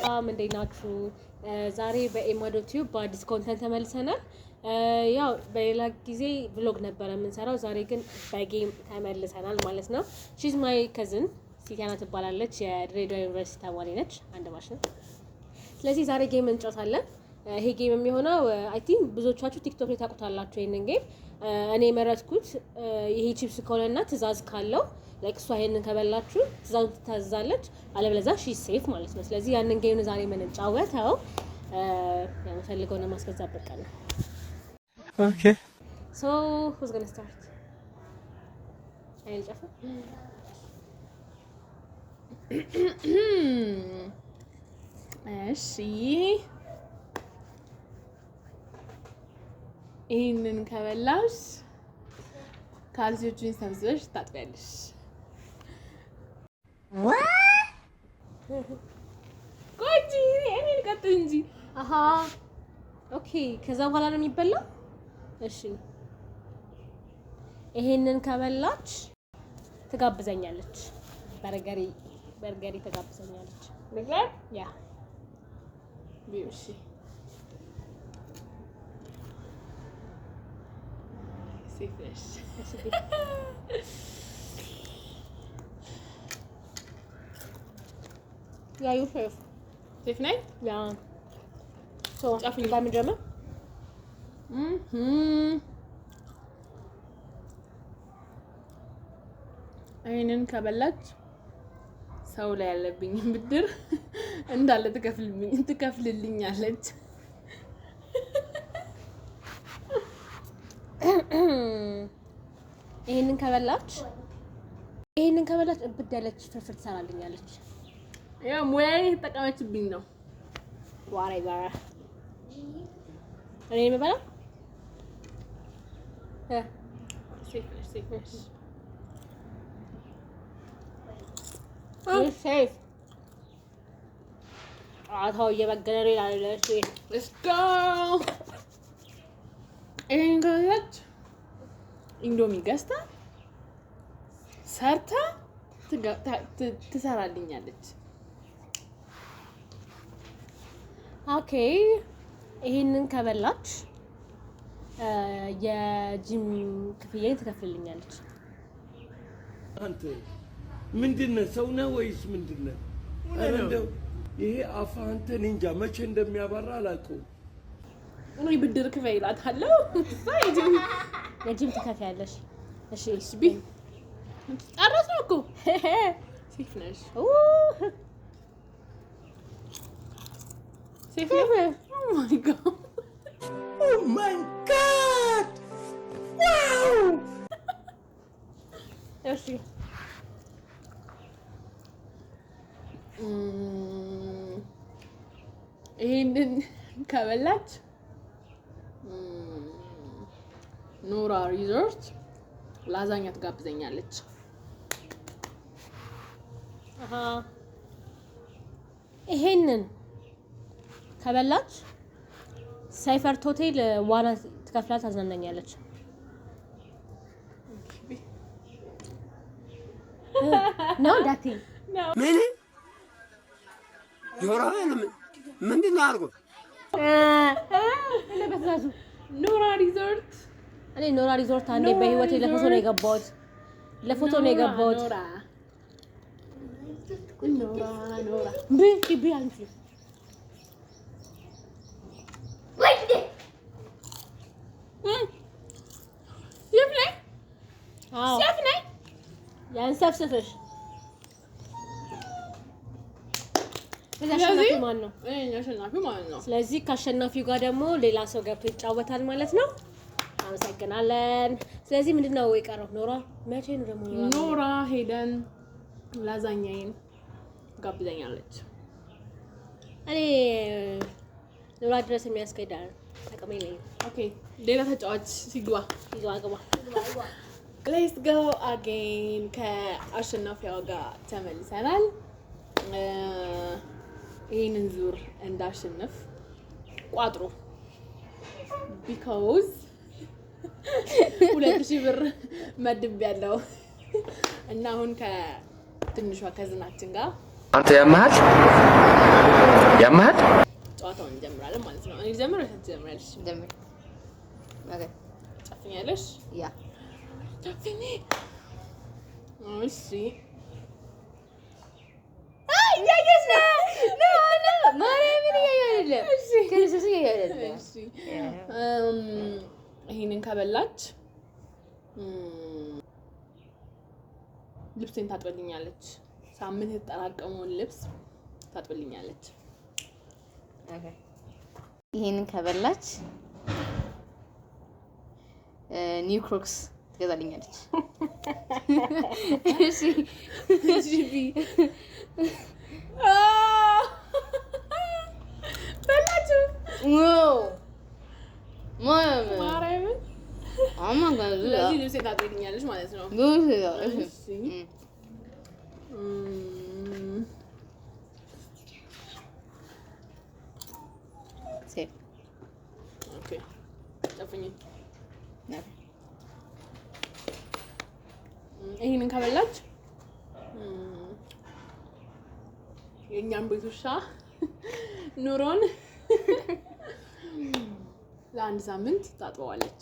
ሰላም እንዴት ናችሁ? ዛሬ በኤማዶቲው በአዲስ ኮንተንት ተመልሰናል። ያው በሌላ ጊዜ ብሎግ ነበር የምንሰራው፣ ዛሬ ግን በጌም ተመልሰናል ማለት ነው። ሺዝ ማይ ከዝን ሲቲያና ትባላለች። የድሬዳዋ ዩኒቨርሲቲ ተማሪ ነች። አንድ ማሽ ነው። ስለዚህ ዛሬ ጌም እንጫወታለን። ይሄ ጌም የሚሆነው አይ ቲንክ ብዙዎቻችሁ ቲክቶክ ላይ ታውቁታላችሁ ይሄንን ጌም። እኔ የመረጥኩት ይሄ ቺፕስ ከሆነና ትእዛዝ ካለው ላይክ እሷ ይሄንን ከበላችሁ ትእዛዙን ትታዘዛለች፣ አለበለዚያ ሺ ሴፍ ማለት ነው። ስለዚህ ያንን ጌም ዛሬ ምን እንጫወተው የምፈልገውን ለማስገዛት በቃ ነው። ኦኬ ሶ who's going to start? አይል ጨፈ እሺ ይሄንን ከበላሽ ካልሲዎችን ሰብስበሽ ታጥቢያለሽ። ቆንጆ እኔ ልቀጥል እንጂ። አሃ ኦኬ። ከዛ በኋላ ነው የሚበላው። እሺ ይሄንን ከበላች ትጋብዘኛለች። በርገሪ ትጋብዘኛለች። ነገር ያ ቢውሺ ሴፍሽ ያ ዩ ሼፍ ሴፍ ነኝ። ያ ሶ ከምን ጀምር? ይሄንን ከበላች ሰው ላይ ያለብኝ ብድር እንዳለ ትከፍልልኛለች። ይሄንን ከበላች እብድ ያለች ፍርፍር ትሰራልኛለች። ያው ሙያዬ ተጠቀመችብኝ ነው። ዋሬቨር እኔ የምበላው ሴፍ ሴፍ ጨዋታው እየበገነ ነው ይላል። let's go ይሄን ከበላች ኢንዶሚ ገዝታ ሰርታ ትሰራልኛለች። ኦኬ ይሄንን ከበላች የጂም ክፍያዬን ትከፍልልኛለች። አንተ ምንድነው? ሰው ነህ ወይስ ምንድነው? ኧረ እንደው ይሄ አፋ አንተ እንጃ መቼ እንደሚያባራ አላውቀውም። እኔ ብድር ክፈይ እላታለሁ። የጂም ትከፍያለሽ። እሺ ቢ ጨረስን እኮ ሴፍ ነሽ። ሴፍ ነሽ። ኦ ማይ ጋድ ዋው! እሺ ይሄንን ከበላች ኖራ ሪዞርት ላዛኛ ትጋብዘኛለች። አሃ ይሄንን ከበላች ሳይፈርት ሆቴል ዋና ትከፍላት ታዝናናኛለች። ነው ዳቴ ምን ጆሮህን ምንድን ነው አድርጎ ለበዛዙ ኖራ ሪዞርት እኔ ኖራ ሪዞርት አንዴ በህይወቴ ለፎቶ ነው የገባሁት። ኖራ ቢ አንቺ ሴፍ ነኝ። ያንሰፍስፍሽ። አሸናፊ ማን ነው? አሸናፊው ማለት ነው። ስለዚህ ከአሸናፊው ጋር ደግሞ ሌላ ሰው ገብቶ ይጫወታል ማለት ነው። አመሰግናለን። ስለዚህ ምንድነው የቀረው? ኖራ መቼ ነው ደግሞ ኖራ ሄደን ላዛኛዬን ጋብዘኛለች። እኔ ኖራ ድረስ የሚያስኬድ አቅም የለኝም። ኦኬ ሌላ ተጫዋች ሲግባ ይግባ። ሌትስ ጎ አጌን። ከአሸናፊዋ ጋር ተመልሰናል። ይሄንን ዙር እንዳሸንፍ ቋጥሮ ቢኮዝ 2000 ብር መድብ ያለው እና አሁን ከትንሿ ከዝናችን ጋር አንተ ያመሃል ጨዋታውን እንጀምራለን ማለት ነው። እኔ ጀምር ወይስ ትጀምሪያለሽ? ጀምር። ኦኬ ጨፍኛለሽ? ያ ጨፍኝ። እሺ ያየስ ነው ማርያምን ያያለ ከነሰስ ያያለ እሺ ይሄንን ከበላች ልብሴን ታጥብልኛለች። ሳምንት የተጠራቀመውን ልብስ ታጥብልኛለች። ኦኬ ይሄንን ከበላች ኒው ክሮክስ ትገዛልኛለች። እሺ ጂቢ በላችሁ ማርያምን ስለዚህ ልብሴን ታጥብልኛለች ማለት ነው። ኦኬ ጨፍኝ። ይሄንን ከበላች የእኛም ቤት ውሻ ኑሮን ለአንድ ሳምንት ታጥበዋለች።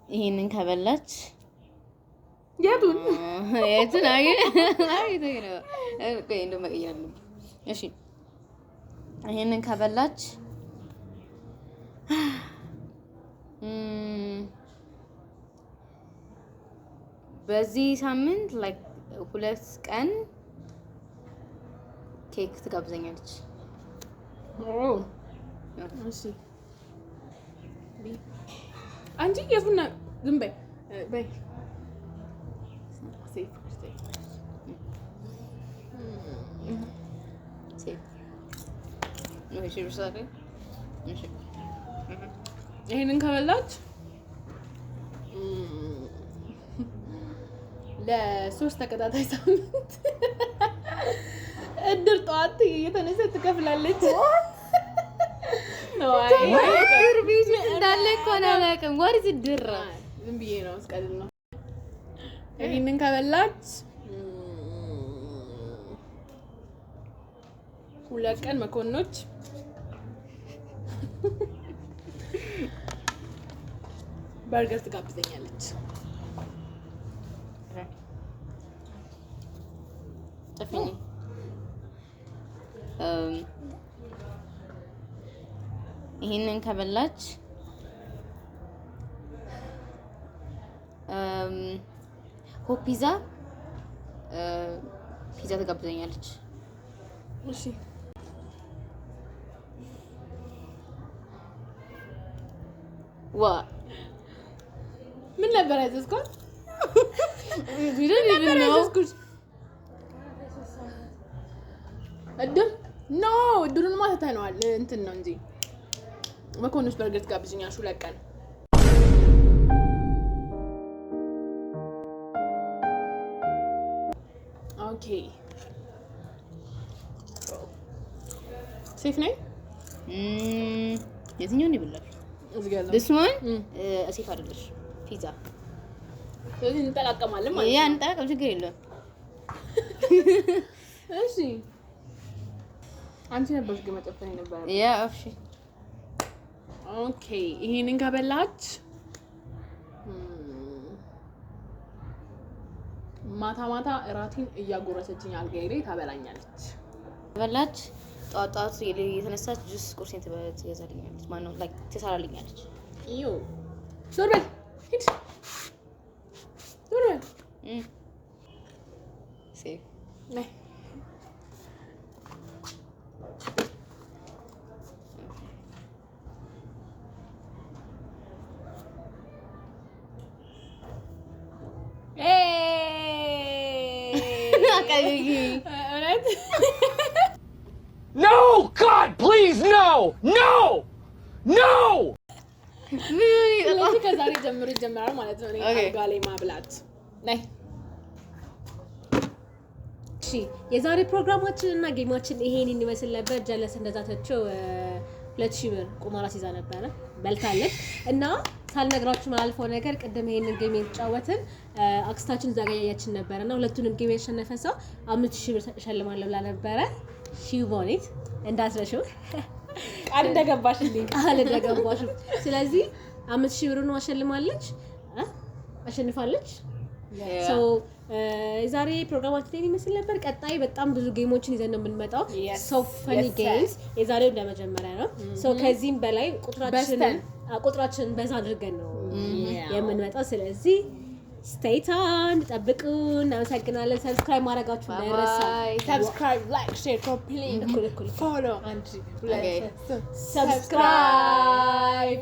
ይሄንን ከበላች የቱን እንደው መቀየር አለብኝ። እሺ ይሄንን ከበላች በዚህ ሳምንት ላይክ 2 ቀን ኬክ ትጋብዘኛለች። እሺ አንቺ የቱን ዝም በይ በይ ይሄንን ከበላች ለ3 ተከታታይ ሳምንት እድር ጠዋት እየተነሳች ትከፍላለች። እድር ቤት እንዳለ እኮ አላውቅም። ወርዝ እድር ዝም ብዬ ነው እስቀልል ነው። ይሄንን ከበላች 2 ቀን መኮንኖች በርገር ትጋብዘኛለች። ጨፍኝ ይሄንን ከበላች ሆፕ ፒዛ ትጋብዘኛለች። እሺ ዋ ምን ነበር ያዘዝኩት? እድር ኖ እድሩንማ ትተነዋል። እንትን ነው እንጂ መኮንኖች በርገር ትጋብዘኛለች 2 ቀን። ኦኬ ሴፍ ነኝ። የትኛውን ይብላል? እዚህ ጋር this one ሴፍ አይደለሽ ፒዛ። ስለዚህ እንጠላቀማለን ማለት ነው። ያ እንጠላቀም ችግር የለውም። እሺ አንቺ ነበርሽ ግን መጨፈን ነበር። ያ እሺ ኦኬ ይሄንን ከበላች ማታ ማታ እራቴን እያጎረሰችኝ አልጋዬ ላይ ታበላኛለች። በላች ጧጧት የተነሳች ጁስ ቁርሴን ትገዛልኛለች። ማነው ላይክ ትሰራልኛለች። እዩ ዞር በል ሂድ ዞር በል ሴፍ ነይ No, God, please, no, no, no. ስለዚህ ከዛሬ ጀምሮ ይጀምራል ማለት ነው። እኔ አልጋ ላይ ማብላት ነይ። እሺ የዛሬ ፕሮግራማችን እና ጌማችን ይሄንን ይመስል ነበር። ጀለስ እንደዛተቸው 2000 ብር ቁማራ ሲዛ ነበረ በልታለች እና ሳልነግራችሁ ማልፈው ነገር ቅድም ይሄንን ጌም የተጫወትን አክስታችን እዛ ጋር ያያችን ነበርና ሁለቱንም ጌም ያሸነፈ ሰው 5000 ብር እሸልማለሁ ብላ ነበረ ሺቦኔት እንዳትረሺው ቃል እንደገባሽ ስለዚህ 5000 ብር ነው አሸልማለች አሸንፋለች ሶ ዛሬ ፕሮግራማችን ይመስል ነበር ቀጣይ በጣም ብዙ ጌሞችን ይዘን ነው የምንመጣው ሶ ፈኒ ጌምስ የዛሬው እንደመጀመሪያ ነው ሶ ከዚህም በላይ ቁጥራችንን በዛ አድርገን ነው የምንመጣው ስለዚህ stay tuned ጠብቁን እናመሰግናለን ሰብስክራይብ ማድረጋችሁ እንዳይረሳ subscribe like share complete እኩል follow subscribe